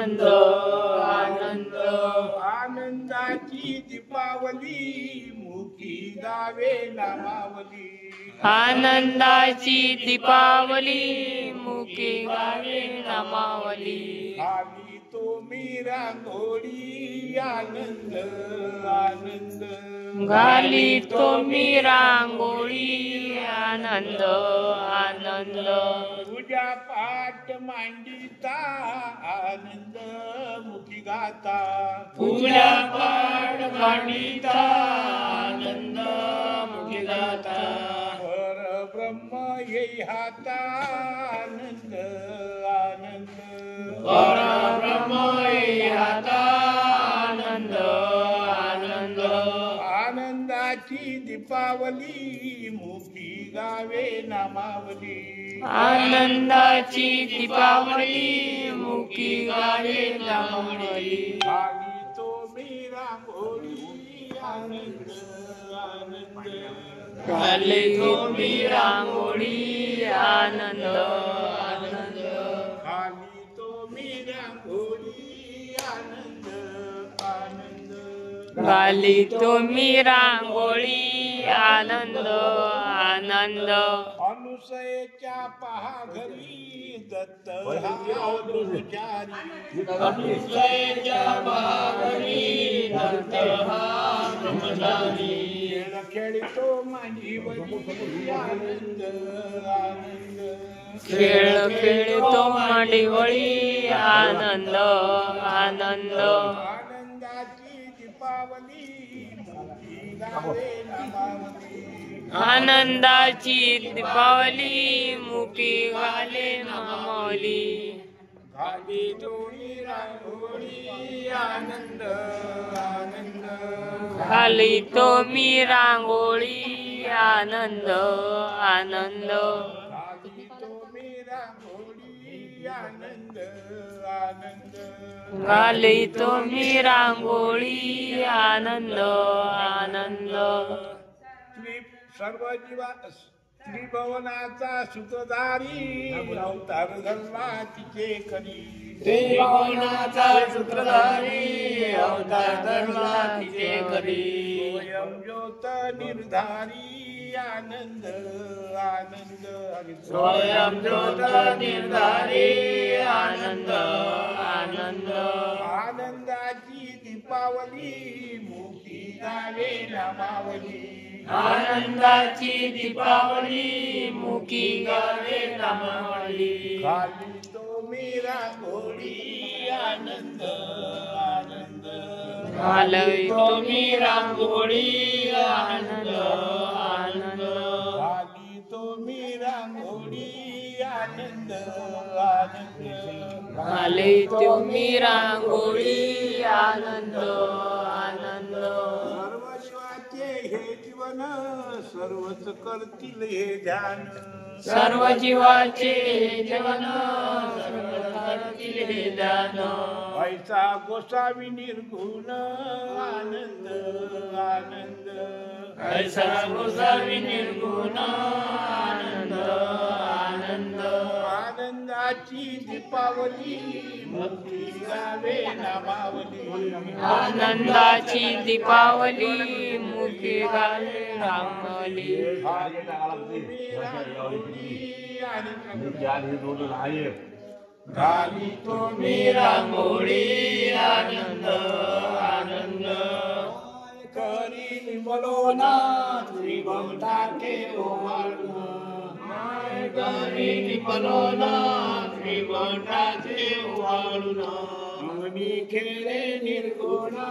आनंद आनंद आनंदाची दीपावली मुखी गावे नामावली आनंदाची दीपावली मुखी गावे नामावली आली तो मी रांगोळी आनंद आनंद घाली तो मी रांगोळी आनंद आनंद पूजा पाठ मांडिता आनंद मुखी गाता पूजा पाठ मांडिता आनंद मुखी गाता परब्रह्म येई हाता आनंद आनंद परब्रह्म येई हाता आनंद आनंद आनंदाची दीपावली मुखी गावे नामावली आनंदाची दीपावली मुखी गावे नामावली आली तो मी रांगोळी आनंद आनंद घाली तो मी रांगोळी आनंद आनंद आली तो मी रांगोळी आनंद आनंद घाली तो मी रांगोळी आनंद आनंद अनुसयेच्या पहा घरी दत्त हा ब्रह्मचारी अनुसयेच्या भावनी दत्त हा ब्रह्मचारी खेळ खेळतो माझी वडी आनंद आनंद खेळ खेळतो मांडीवळी आनंद आनंद आनंदाची दीपावली मुखी गावे नामावली आनंदाची दीपावली मुखी घाले नामावली घाली दोन्ही रांगोळी आनंद आनंद घाली तो मी रांगोळी आनंद आनंद घाली तो मी रांगोळी आनंद आनंद घाली तो मी रांगोळी आनंद आनंद सर्व जीवा त्रिभुवनाचा सूत्रधारी अवतार धरला तिचे करी त्रिभुवनाचा सूत्रधारी अवतार धरला तिचे करी स्वयं ज्योत निर्धारी आनंद आनंद स्वयं ज्योत निर्धारी आनंद आनंद आनंदाची दीपावली मुखी गावे नामावली आनंदाची दीपावली मुखी गावे नामावली खाली तो मी रांगोळी आनंद आनंद घालय तुम्ही रांगोळी आनंद आनंद खाली तो मी रांगोळी आनंद आनंद घालय तुम्ही रांगोळी आनंद आनंद सर्व शिवाचे हे जीवन सर्वच करतील हे ध्यान सर्व जीवाचे जीवन सर्व करतील हे ध्यान पैसा गोसावी निर्गुण आनंद आनंद ऐसा गोसावी निर्गुण आनंद आनंद आनंदाची दीपावली मुक्ती गावे नामावली आनंदाची दीपावली मुखी गावे रांगोळी घाली तुम्ही रांगोळी आनंद आनंद करी बोलोना त्रिभुवनाचे ओवाळून करी पलोना त्रिभुवनाचे वाळून अंगणी खेळे निर्गुणा